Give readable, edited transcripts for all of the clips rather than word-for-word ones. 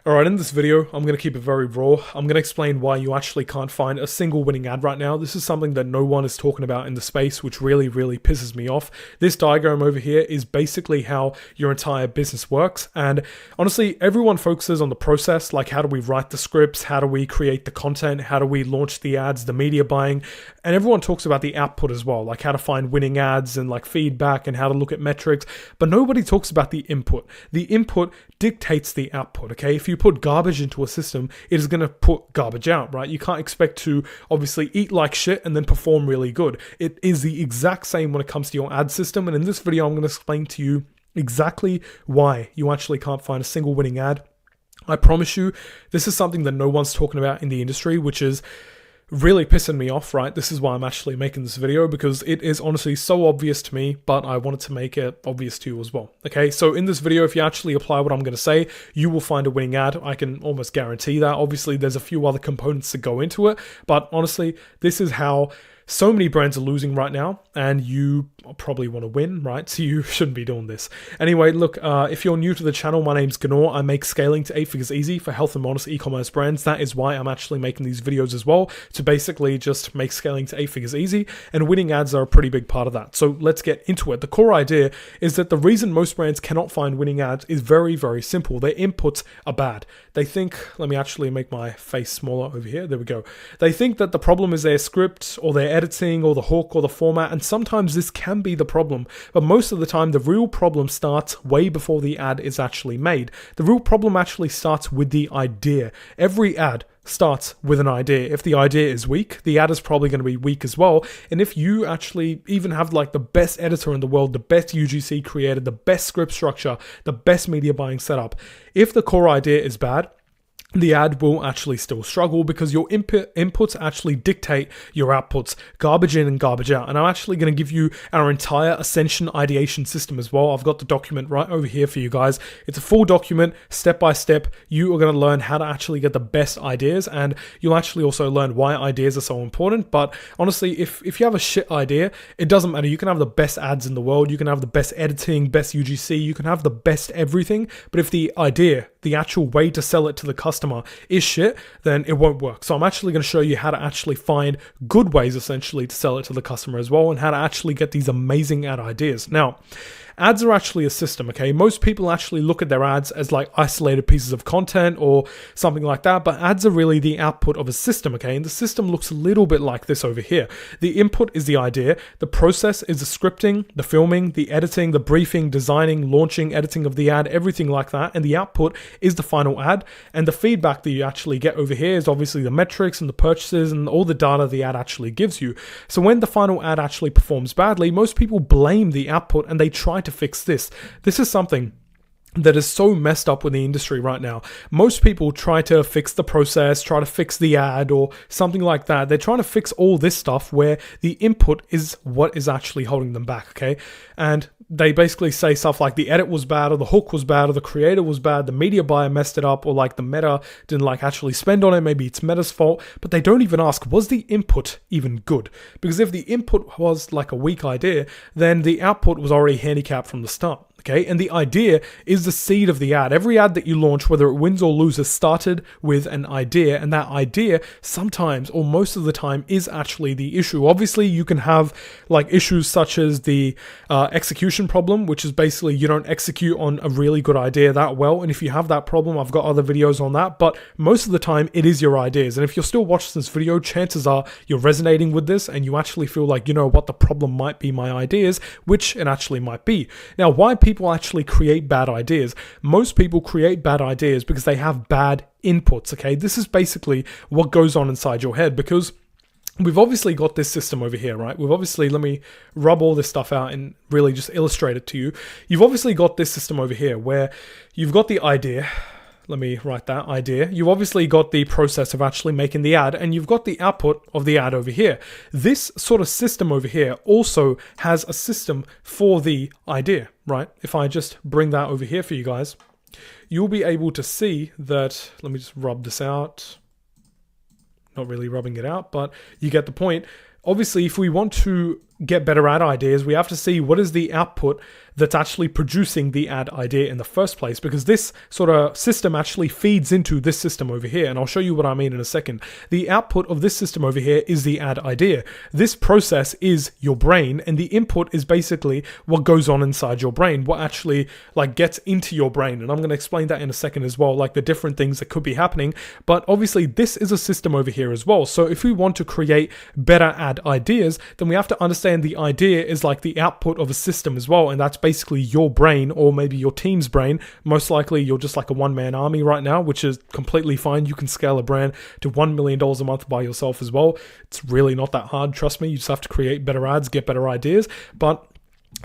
Alright, in this video, I'm going to keep it very raw. I'm going to explain why you actually can't find a single winning ad right now. This is something that no one is talking about in the space, which really pisses me off. This diagram over here is basically how your entire business works. And honestly, everyone focuses on the process, like how do we write the scripts, how do we create the content, how do we launch the ads, the media buying, and everyone talks about the output as well, like how to find winning ads and like feedback and how to look at metrics, but nobody talks about the input. The input dictates the output, okay? If you put garbage into a system, it is going to put garbage out, right? You can't expect to obviously eat like shit and then perform really good. It is the exact same when it comes to your ad system, and in this video, I'm going to explain to you exactly why you actually can't find a single winning ad. I promise you, this is something that no one's talking about in the industry, which is really pissing me off, right? This is why I'm actually making this video, because it is honestly so obvious to me, but I wanted to make it obvious to you as well. Okay, so in this video, if you actually apply what I'm going to say, you will find a winning ad. I can almost guarantee that. Obviously, there's a few other components that go into it, but honestly, this is how so many brands are losing right now, and you probably want to win, right? So you shouldn't be doing this. Anyway, look, if you're new to the channel, my name's Ganor. I make scaling to 8 figures easy for health and wellness e-commerce brands. That is why I'm actually making these videos as well, to basically just make scaling to 8 figures easy, and winning ads are a pretty big part of that. So let's get into it. The core idea is that the reason most brands cannot find winning ads is very, very simple. Their inputs are bad. They think, let me actually make my face smaller over here. There we go. They think that the problem is their script or their editing or the hook or the format, and sometimes this can be the problem, but most of the time the real problem starts way before the ad is actually made. The real problem actually starts with the idea. Every ad starts with an idea. If the idea is weak, the ad is probably going to be weak as well. And if you actually even have like the best editor in the world, the best UGC creator, the best script structure, the best media buying setup, if the core idea is bad, the ad will actually still struggle, because your inputs actually dictate your outputs, garbage in and garbage out. And I'm actually going to give you our entire Ascension ideation system as well. I've got the document right over here for you guys. It's a full document, step by step. You are going to learn how to actually get the best ideas, and you'll actually also learn why ideas are so important. But honestly, if you have a shit idea, it doesn't matter. You can have the best ads in the world, you can have the best editing, best UGC, you can have the best everything, but if the idea, the actual way to sell it to the customer is shit, then it won't work. So I'm actually going to show you how to actually find good ways essentially to sell it to the customer as well, and how to actually get these amazing ad ideas. Now, ads are actually a system, okay? Most people actually look at their ads as like isolated pieces of content or something like that, but ads are really the output of a system, okay? And the system looks a little bit like this over here. The input is the idea, the process is the scripting, the filming, the editing, the briefing, designing, launching, editing of the ad, everything like that, and the output is the final ad, and the feedback that you actually get over here is obviously the metrics and the purchases and all the data the ad actually gives you. So when the final ad actually performs badly, most people blame the output and they try to fix this. This is something that is so messed up with the industry right now. Most people try to fix the process, try to fix the ad or something like that. They're trying to fix all this stuff where the input is what is actually holding them back, okay? And they basically say stuff like the edit was bad, or the hook was bad, or the creator was bad, the media buyer messed it up, or like the meta didn't like actually spend on it, maybe it's meta's fault, but they don't even ask, was the input even good? Because if the input was like a weak idea, then the output was already handicapped from the start. Okay, and the idea is the seed of the ad. Every ad that you launch, whether it wins or loses, started with an idea, and that idea sometimes or most of the time is actually the issue. Obviously, you can have like issues such as the execution problem, which is basically you don't execute on a really good idea that well, and if you have that problem, I've got other videos on that, but most of the time it is your ideas. And if you're still watching this video, chances are you're resonating with this and you actually feel like, you know what, the problem might be my ideas, which it actually might be. Now, why people actually create bad ideas? Most people create bad ideas because they have bad inputs, okay? This is basically what goes on inside your head, because we've obviously got this system over here, right? We've obviously, let me rub all this stuff out and really just illustrate it to you. You've obviously got this system over here where you've got the idea. Let me write that idea. You've obviously got the process of actually making the ad, and you've got the output of the ad over here. This sort of system over here also has a system for the idea, right? If I just bring that over here for you guys, you'll be able to see that. Let me just rub this out. Not really rubbing it out, but you get the point. Obviously, if we want to get better ad ideas, we have to see what is the output that's actually producing the ad idea in the first place, because this sort of system actually feeds into this system over here, and I'll show you what I mean in a second. The output of this system over here is the ad idea. This process is your brain, and the input is basically what goes on inside your brain, what actually like gets into your brain, and I'm going to explain that in a second as well, like the different things that could be happening. But obviously this is a system over here as well, so if we want to create better ad ideas, then we have to understand the idea is like the output of a system as well, and that's basically your brain, or maybe your team's brain. Most likely you're just like a one-man army right now, which is completely fine. You can scale a brand to $1 million a month by yourself as well. It's really not that hard, trust me. You just have to create better ads, get better ideas. But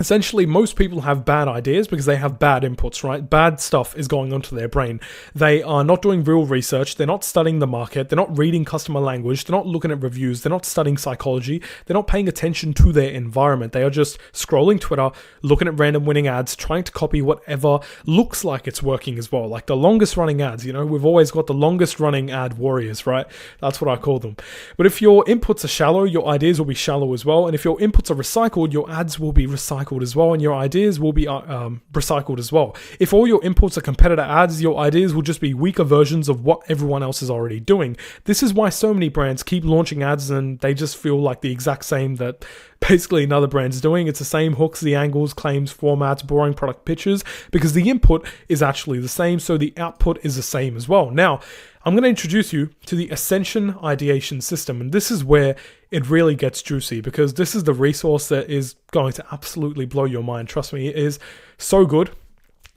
essentially, most people have bad ideas because they have bad inputs, right? Bad stuff is going onto their brain. They are not doing real research. They're not studying the market. They're not reading customer language. They're not looking at reviews. They're not studying psychology. They're not paying attention to their environment. They are just scrolling Twitter, looking at random winning ads, trying to copy whatever looks like it's working as well. Like the longest running ads, you know, we've always got the longest running ad warriors, right? That's what I call them. But if your inputs are shallow, your ideas will be shallow as well. And if your inputs are recycled, your ads will be recycled as well, and your ideas will be recycled as well. If all your inputs are competitor ads, your ideas will just be weaker versions of what everyone else is already doing. This is why so many brands keep launching ads and they just feel like the exact same that basically another brand's doing. It's the same hooks, the angles, claims, formats, boring product pictures, because the input is actually the same, so the output is the same as well. Now, I'm going to introduce you to the Ascension ideation system, and this is where it really gets juicy, because this is the resource that is going to absolutely blow your mind. Trust me, it is so good.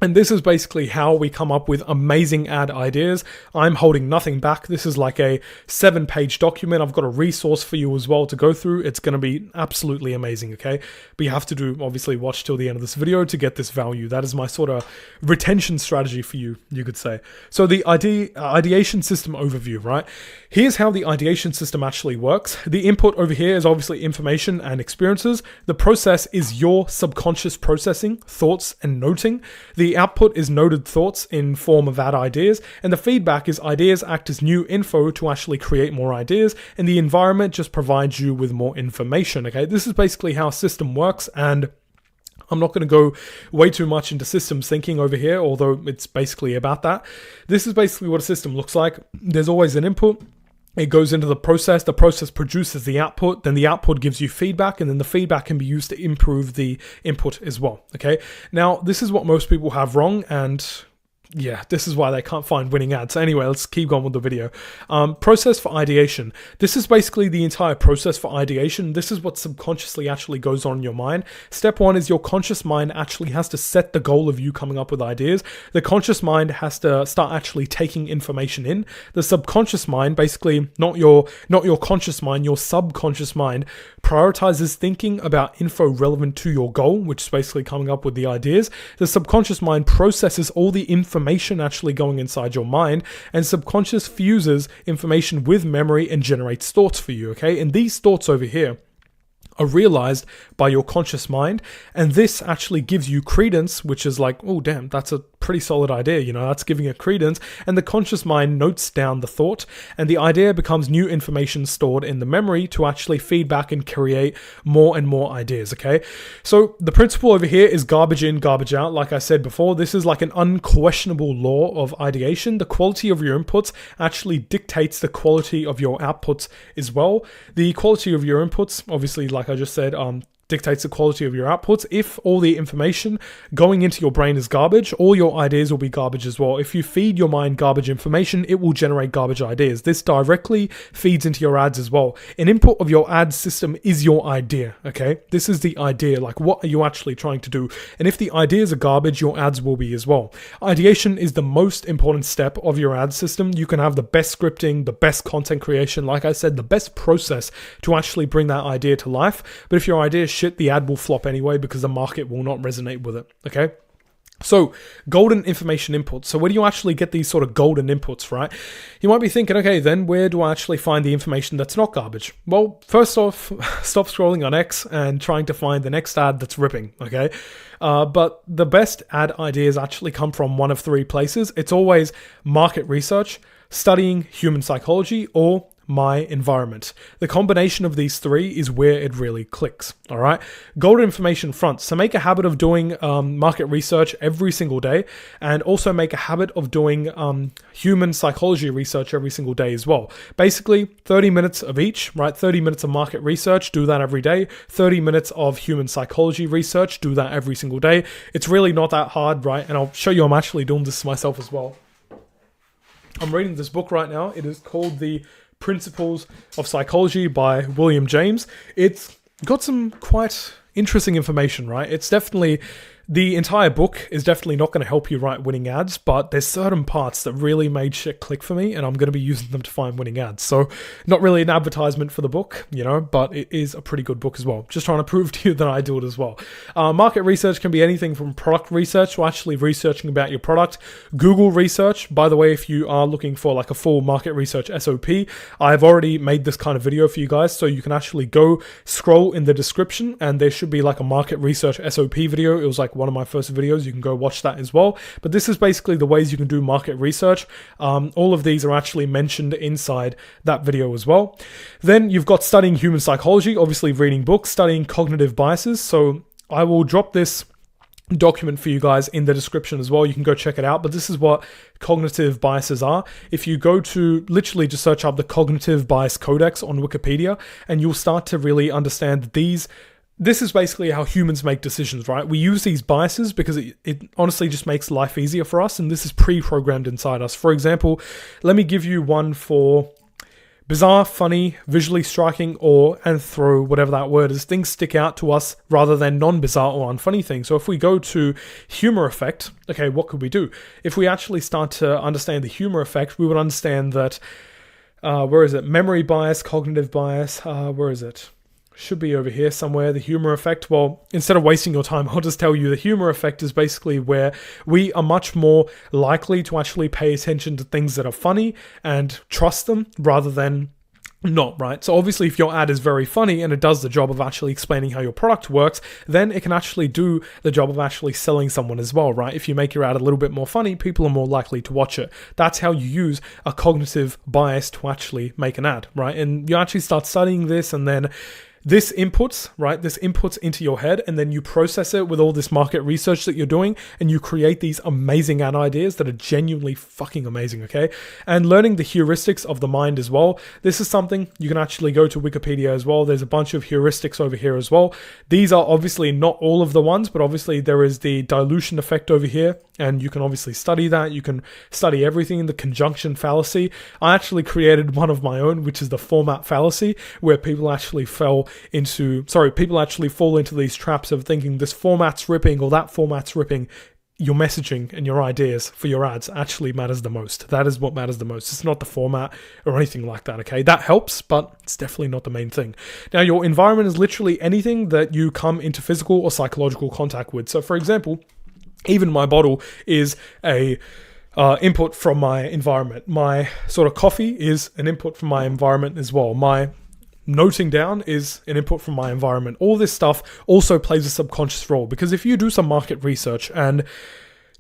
And this is basically how we come up with amazing ad ideas. I'm holding nothing back. This is like a 7-page document. I've got a resource for you as well to go through. It's going to be absolutely amazing, okay? But you have to obviously watch till the end of this video to get this value. That is my sort of retention strategy for you, you could say. So the ideation system overview, right? Here's how the ideation system actually works. The input over here is obviously information and experiences. The process is your subconscious processing, thoughts, and noting. The output is noted thoughts in form of ad ideas, and the feedback is ideas act as new info to actually create more ideas, and the environment just provides you with more information, okay? This is basically how a system works, and I'm not going to go way too much into systems thinking over here, although it's basically about that. This is basically what a system looks like. There's always an input. It goes into the process produces the output, then the output gives you feedback, and then the feedback can be used to improve the input as well, okay? Now, this is what most people have wrong, and yeah, this is why they can't find winning ads. So anyway, let's keep going with the video. Process for ideation. This is basically the entire process for ideation. This is what subconsciously actually goes on in your mind. Step 1 is your conscious mind actually has to set the goal of you coming up with ideas. The conscious mind has to start actually taking information in. The subconscious mind, basically not your conscious mind, your subconscious mind prioritizes thinking about info relevant to your goal, which is basically coming up with the ideas. The subconscious mind processes all the information actually going inside your mind, and subconscious fuses information with memory and generates thoughts for you, okay? And these thoughts over here are realized by your conscious mind, and this actually gives you credence, which is like, oh damn, that's a pretty solid idea, you know, that's giving it credence, and the conscious mind notes down the thought, and the idea becomes new information stored in the memory to actually feed back and create more and more ideas, okay? So the principle over here is garbage in, garbage out. Like I said before, this is like an unquestionable law of ideation. The quality of your inputs actually dictates the quality of your outputs as well. The quality of your inputs, obviously, like I just said, dictates the quality of your outputs. If all the information going into your brain is garbage, all your ideas will be garbage as well. If you feed your mind garbage information, it will generate garbage ideas. This directly feeds into your ads as well. An input of your ad system is your idea, okay? This is the idea, like what are you actually trying to do? And if the ideas are garbage, your ads will be as well. Ideation is the most important step of your ad system. You can have the best scripting, the best content creation, like I said, the best process to actually bring that idea to life. But if your idea is shit, the ad will flop anyway because the market will not resonate with it, okay? So, golden information inputs. So where do you actually get these sort of golden inputs, right? You might be thinking, okay, then where do I actually find the information that's not garbage? Well, first off, stop scrolling on X and trying to find the next ad that's ripping, okay? But the best ad ideas actually come from one of 3 places. It's always market research, studying human psychology, or my environment. The combination of these three is where it really clicks. All right. Golden information front. So make a habit of doing market research every single day, and also make a habit of doing human psychology research every single day as well. Basically 30 minutes of each, right? 30 minutes of market research, do that every day. 30 minutes of human psychology research, do that every single day. It's really not that hard, right? And I'll show you I'm actually doing this myself as well. I'm reading this book right now. It is called The Principles of Psychology by William James. It's got some quite interesting information, right? It's definitely, the entire book is definitely not going to help you write winning ads, but there's certain parts that really made shit click for me, and I'm going to be using them to find winning ads. So not really an advertisement for the book, you know, but it is a pretty good book as well. Just trying to prove to you that I do it as well. Market research can be anything from product research to actually researching about your product. Google research, by the way, if you are looking for like a full market research SOP, I've already made this kind of video for you guys, so you can actually go scroll in the description and there should be like a market research SOP video. It was like one of my first videos. You can go watch that as well. But this is basically the ways you can do market research. All of these are actually mentioned inside that video as well. Then you've got studying human psychology, obviously reading books, studying cognitive biases. So I will drop this document for you guys in the description as well. You can go check it out. But this is what cognitive biases are. If you go to literally just search up the Cognitive Bias Codex on Wikipedia, and you'll start to really understand that this is basically how humans make decisions, right? We use these biases because it honestly just makes life easier for us, and this is pre-programmed inside us. For example, let me give you one for bizarre, funny, visually striking, and throw, whatever that word is. Things stick out to us rather than non-bizarre or unfunny things. So if we go to humor effect, okay, what could we do? If we actually start to understand the humor effect, we would understand that, where is it? Memory bias, cognitive bias, where is it? Should be over here somewhere, the humor effect. Well, instead of wasting your time, I'll just tell you the humor effect is basically where we are much more likely to actually pay attention to things that are funny and trust them rather than not, right? So obviously if your ad is very funny and it does the job of actually explaining how your product works, then it can actually do the job of actually selling someone as well, right? If you make your ad a little bit more funny, people are more likely to watch it. That's how you use a cognitive bias to actually make an ad, right? And you actually start studying this, and then this inputs, right? This inputs into your head, and then you process it with all this market research that you're doing, and you create these amazing ad ideas that are genuinely fucking amazing, okay? And learning the heuristics of the mind as well. This is something you can actually go to Wikipedia as well. There's a bunch of heuristics over here as well. These are obviously not all of the ones, but obviously there is the dilution effect over here, and you can obviously study that. You can study everything. The conjunction fallacy. I actually created one of my own, which is the format fallacy, where people actually fall into these traps of thinking this format's ripping or that format's ripping. Your messaging and your ideas for your ads actually matters the most. That is what matters the most. It's not the format or anything like that, okay? That helps, but it's definitely not the main thing. Now, your environment is literally anything that you come into physical or psychological contact with. So, for example, even my bottle is a input from my environment. My sort of coffee is an input from my environment as well. My noting down is an input from my environment. All this stuff also plays a subconscious role, because if you do some market research and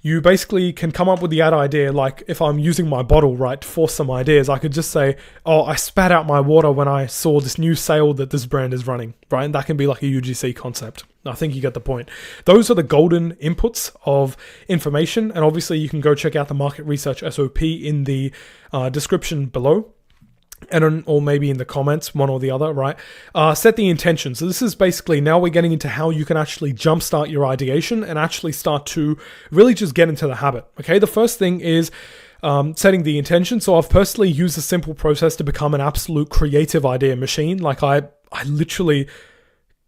you basically can come up with the ad idea, like if I'm using my bottle, right, to force some ideas, I could just say, oh, I spat out my water when I saw this new sale that this brand is running, right? And that can be like a UGC concept. I think you get the point. Those are the golden inputs of information. And obviously you can go check out the market research SOP in the description below. Or maybe in the comments, one or the other, right? Set the intention. So this is basically, now we're getting into how you can actually jumpstart your ideation and actually start to really just get into the habit, okay? The first thing is setting the intention. So I've personally used a simple process to become an absolute creative idea machine. Like I literally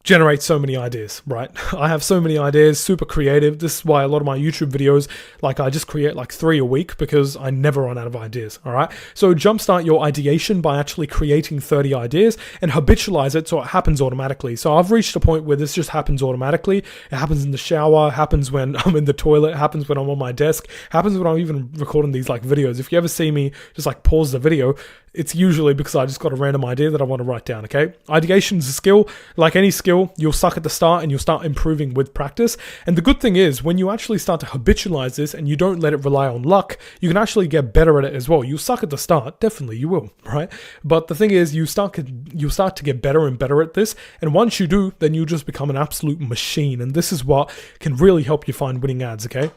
generate so many ideas, right? I have so many ideas, super creative. This is why a lot of my YouTube videos, like I just create like 3 a week because I never run out of ideas, all right? So jumpstart your ideation by actually creating 30 ideas and habitualize it so it happens automatically. So I've reached a point where this just happens automatically. It happens in the shower, happens when I'm in the toilet, happens when I'm on my desk, happens when I'm even recording these like videos. If you ever see me just like pause the video, it's usually because I just got a random idea that I want to write down, okay? Ideation is a skill. Like any skill, you'll suck at the start and you'll start improving with practice. And the good thing is, when you actually start to habitualize this and you don't let it rely on luck, you can actually get better at it as well. You'll suck at the start, definitely you will, right? But the thing is, you start to get better and better at this. And once you do, then you'll just become an absolute machine. And this is what can really help you find winning ads, okay?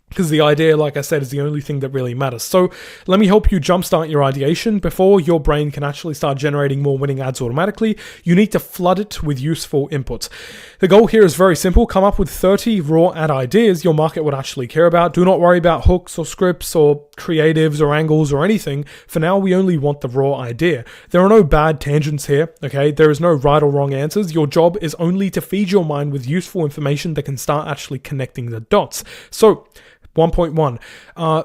Because the idea, like I said, is the only thing that really matters. So let me help you jumpstart your ideation. Before your brain can actually start generating more winning ads automatically, you need to flood it with useful inputs. The goal here is very simple. Come up with 30 raw ad ideas your market would actually care about. Do not worry about hooks or scripts or creatives or angles or anything. For now, we only want the raw idea. There are no bad tangents here, okay? There is no right or wrong answers. Your job is only to feed your mind with useful information that can start actually connecting the dots. So 1.1,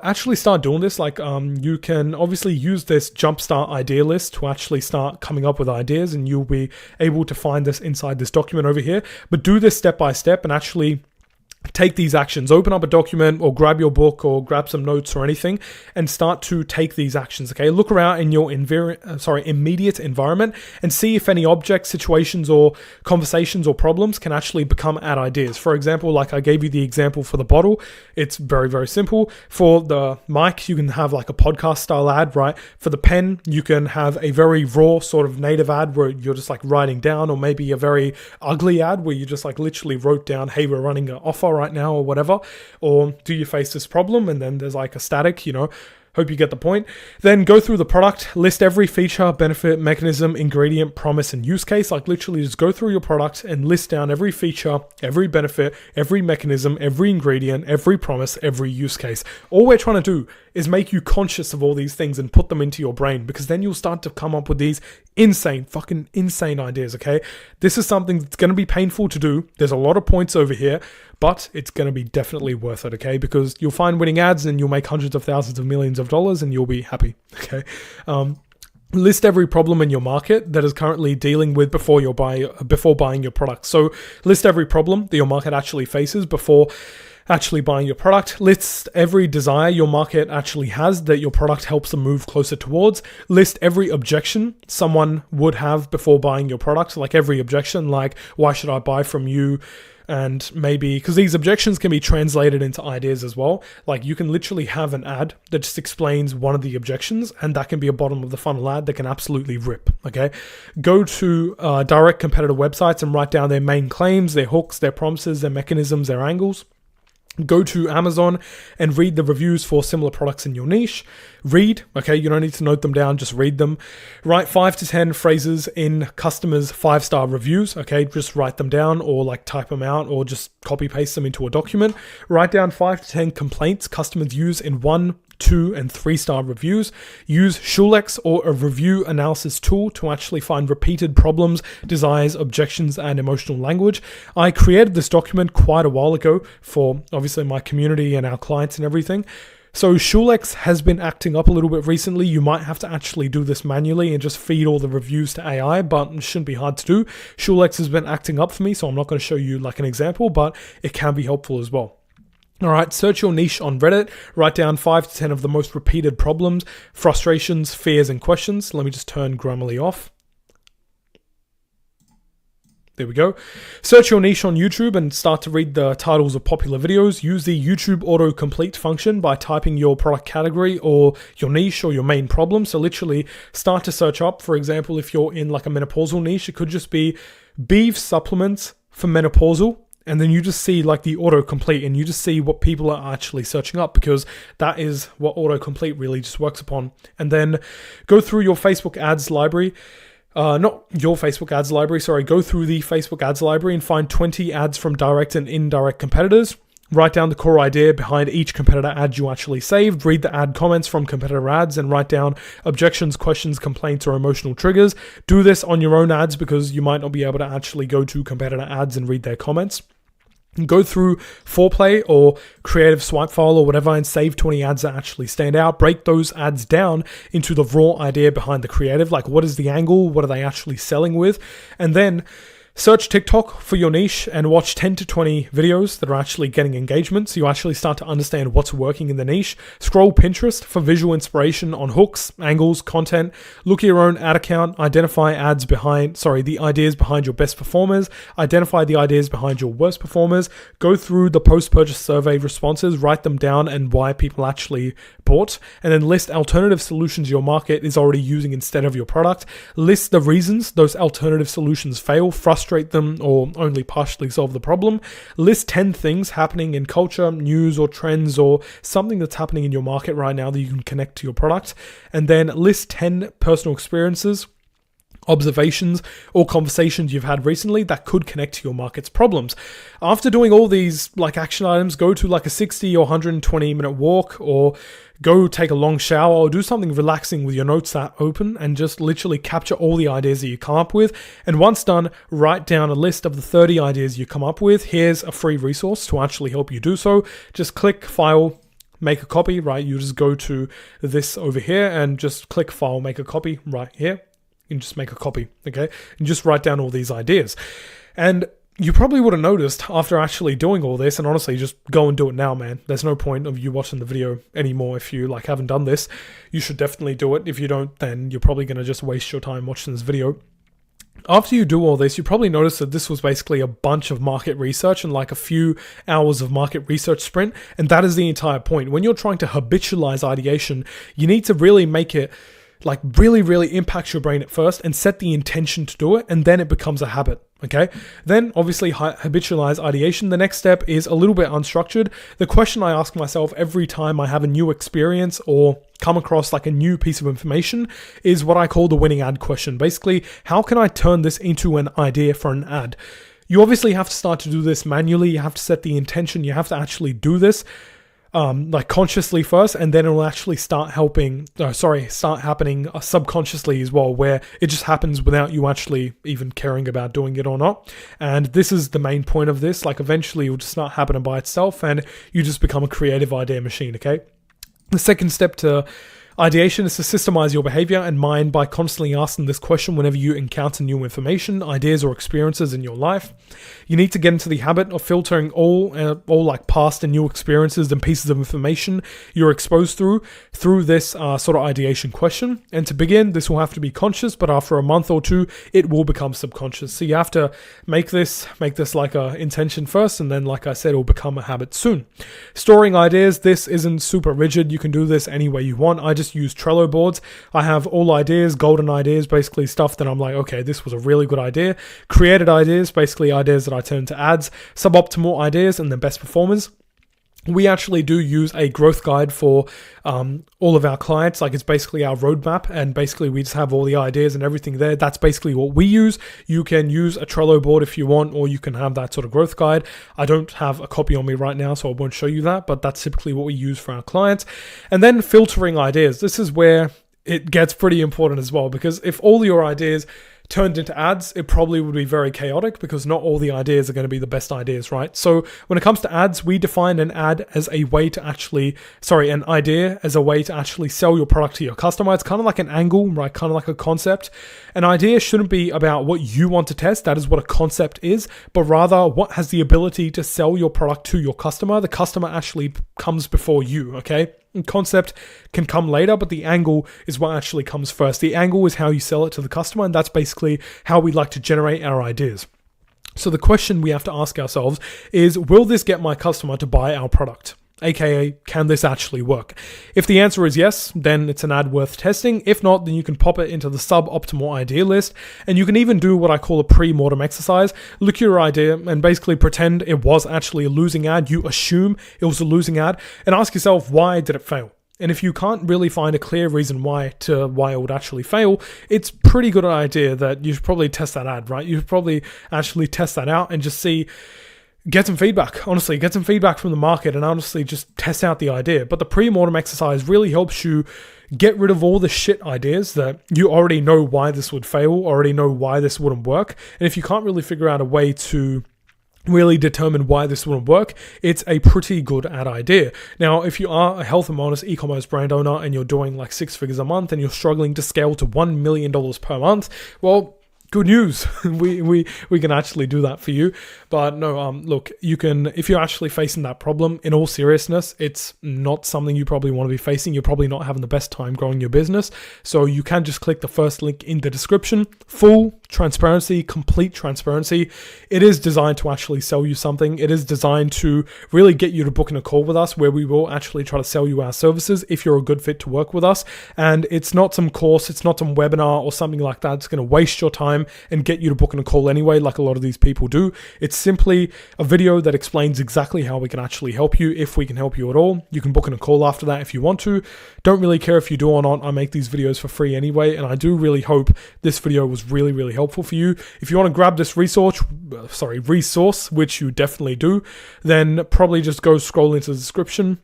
actually start doing this. Like you can obviously use this jumpstart idea list to actually start coming up with ideas, and you'll be able to find this inside this document over here. But do this step by step and actually take these actions. Open up a document or grab your book or grab some notes or anything and start to take these actions, okay? Look around in your immediate environment and see if any objects, situations, or conversations or problems can actually become ad ideas. For example, like I gave you the example for the bottle, it's very, very simple. For the mic, you can have like a podcast style ad, right? For the pen, you can have a very raw sort of native ad where you're just like writing down, or maybe a very ugly ad where you just like literally wrote down, hey, we're running an offer right now or whatever, or do you face this problem, and then there's like a static, hope you get the point. Then go through the product, list every feature, benefit, mechanism, ingredient, promise, and use case. Like literally just go through your product and list down every feature, every benefit, every mechanism, every ingredient, every promise, every use case. All we're trying to do is make you conscious of all these things and put them into your brain, because then you'll start to come up with these fucking insane ideas, okay? This is something that's going to be painful to do. There's a lot of points over here, but it's going to be definitely worth it, okay? Because you'll find winning ads and you'll make hundreds of thousands of millions of dollars and you'll be happy, okay? List every problem in your market that is currently dealing with before buying your product. So list every problem that your market actually faces before actually buying your product. List every desire your market actually has that your product helps them move closer towards. List every objection someone would have before buying your product, like every objection, like why should I buy from you? And maybe, because these objections can be translated into ideas as well. Like you can literally have an ad that just explains one of the objections, and that can be a bottom of the funnel ad that can absolutely rip, okay? Go to direct competitor websites and write down their main claims, their hooks, their promises, their mechanisms, their angles. Go to Amazon and read the reviews for similar products in your niche. Read, okay? You don't need to note them down, just read them. Write 5 to 10 phrases in customers' 5-star reviews, okay? Just write them down or like type them out or just copy paste them into a document. Write down 5 to 10 complaints customers use in 1, 2, and 3-star reviews. Use Shulex or a review analysis tool to actually find repeated problems, desires, objections, and emotional language. I created this document quite a while ago for obviously my community and our clients and everything. So Shulex has been acting up a little bit recently. You might have to actually do this manually and just feed all the reviews to AI, but it shouldn't be hard to do. Shulex has been acting up for me, so I'm not going to show you like an example, but it can be helpful as well. All right, search your niche on Reddit. Write down 5 to 10 of the most repeated problems, frustrations, fears, and questions. Let me just turn Grammarly off. There we go. Search your niche on YouTube and start to read the titles of popular videos. Use the YouTube autocomplete function by typing your product category or your niche or your main problem. So literally start to search up. For example, if you're in like a menopausal niche, it could just be beef supplements for menopausal. And then you just see like the autocomplete and you just see what people are actually searching up, because that is what autocomplete really just works upon. And then go through your Facebook ads library. Not your Facebook ads library, sorry. Go through the Facebook ads library and find 20 ads from direct and indirect competitors. Write down the core idea behind each competitor ad you actually saved. Read the ad comments from competitor ads and write down objections, questions, complaints, or emotional triggers. Do this on your own ads because you might not be able to actually go to competitor ads and read their comments. Go through foreplay or creative swipe file or whatever and save 20 ads that actually stand out. Break those ads down into the raw idea behind the creative. Like, what is the angle? What are they actually selling with? And then Search TikTok for your niche and watch 10 to 20 videos that are actually getting engagement, so you actually start to understand what's working in the niche. Scroll Pinterest for visual inspiration on hooks, angles, content. Look at your own ad account, identify the ideas behind your best performers, identify the ideas behind your worst performers, go through the post-purchase survey responses, write them down and why people actually bought, and then list alternative solutions your market is already using instead of your product. List the reasons those alternative solutions fail, frustrate them, or only partially solve the problem. List 10 things happening in culture, news, or trends, or something that's happening in your market right now that you can connect to your product. And then list 10 personal experiences, observations, or conversations you've had recently that could connect to your market's problems. After doing all these action items, go to a 60 or 120 minute walk, or go take a long shower, or do something relaxing with your notes app open and just literally capture all the ideas that you come up with. And once done, write down a list of the 30 ideas you come up with. Here's a free resource to actually help you do so. Just click File, make a copy, right? You just go to this over here and just click File, make a copy right here. You can just make a copy, okay? And just write down all these ideas. And you probably would have noticed after actually doing all this, and honestly, just go and do it now, man. There's no point of you watching the video anymore if you haven't done this. You should definitely do it. If you don't, then you're probably going to just waste your time watching this video. After you do all this, you probably notice that this was basically a bunch of market research and a few hours of market research sprint. And that is the entire point. When you're trying to habitualize ideation, you need to really make it really impact your brain at first and set the intention to do it, and then it becomes a habit. Okay, then obviously habitualize ideation. The next step is a little bit unstructured. The question I ask myself every time I have a new experience or come across a new piece of information is what I call the winning ad question. Basically, how can I turn this into an idea for an ad? You obviously have to start to do this manually. You have to set the intention. You have to actually do this consciously first, and then it will actually start happening subconsciously as well, where it just happens without you actually even caring about doing it or not. And this is the main point of this. Eventually it will just start happening by itself and you just become a creative idea machine, okay? The second step to ideation is to systemize your behavior and mind by constantly asking this question whenever you encounter new information, ideas, or experiences in your life. You need to get into the habit of filtering all past and new experiences and pieces of information you're exposed through this sort of ideation question. And to begin, this will have to be conscious, but after a month or two, it will become subconscious. So you have to make this a intention first, and then, like I said, it will become a habit soon. Storing ideas, this isn't super rigid. You can do this any way you want. I just use Trello boards. I have all ideas, golden ideas, basically stuff that I'm okay, this was a really good idea. Created ideas, basically ideas that I turn to ads. Suboptimal ideas, and then best performers. We actually do use a growth guide for all of our clients. It's basically our roadmap, and basically we just have all the ideas and everything there. That's basically what we use. You can use a Trello board if you want, or you can have that sort of growth guide. I don't have a copy on me right now, so I won't show you that, but that's typically what we use for our clients. And then filtering ideas. This is where it gets pretty important as well, because if all your ideas turned into ads, it probably would be very chaotic, because not all the ideas are going to be the best ideas, right? So when it comes to ads, we define an idea as a way to actually sell your product to your customer. It's kind of like an angle, right? Kind of like a concept. An idea shouldn't be about what you want to test. That is what a concept is, but rather what has the ability to sell your product to your customer. The customer actually comes before you, okay? Concept can come later, but the angle is what actually comes first. The angle is how you sell it to the customer, and that's basically how we like to generate our ideas. So the question we have to ask ourselves is, will this get my customer to buy our product? AKA, can this actually work? If the answer is yes, then it's an ad worth testing. If not, then you can pop it into the suboptimal idea list. And you can even do what I call a pre-mortem exercise. Look at your idea and basically pretend it was actually a losing ad. You assume it was a losing ad and ask yourself, why did it fail? And if you can't really find a clear reason why it would actually fail, it's pretty good idea that you should probably test that ad, right? You should probably actually test that out and just get some feedback. Honestly, get some feedback from the market and honestly just test out the idea. But the pre-mortem exercise really helps you get rid of all the shit ideas that you already know why this would fail, already know why this wouldn't work. And if you can't really figure out a way to really determine why this wouldn't work, it's a pretty good ad idea. Now, if you are a health and wellness e-commerce brand owner and you're doing 6 figures a month and you're struggling to scale to $1 million per month, well, good news. we can actually do that for you. But no, look, you can, if you're actually facing that problem, in all seriousness, it's not something you probably want to be facing. You're probably not having the best time growing your business. So you can just click the first link in the description. Full transparency, complete transparency. It is designed to actually sell you something. It is designed to really get you to book in a call with us, where we will actually try to sell you our services if you're a good fit to work with us. And it's not some course, it's not some webinar or something like that. It's going to waste your time and get you to book in a call anyway, like a lot of these people do. It's simply a video that explains exactly how we can actually help you, if we can help you at all. You can book in a call after that if you want to. Don't really care if you do or not. I make these videos for free anyway, and I do really hope this video was really, really helpful for you. If you want to grab this resource, which you definitely do, then probably just go scroll into the description.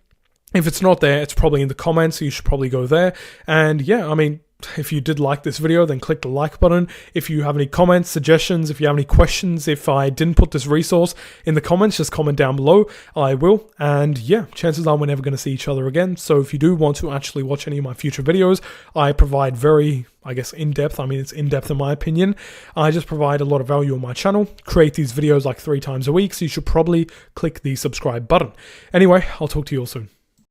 If it's not there, it's probably in the comments, so you should probably go there. And yeah, I mean, if you did like this video, then click the like button. If you have any comments, suggestions, if you have any questions, if I didn't put this resource in the comments, just comment down below. I will. And yeah, chances are we're never going to see each other again. So if you do want to actually watch any of my future videos, I provide very, I guess, in-depth. I mean, it's in-depth in my opinion. I just provide a lot of value on my channel, create these videos like 3 times a week. So you should probably click the subscribe button. Anyway, I'll talk to you all soon.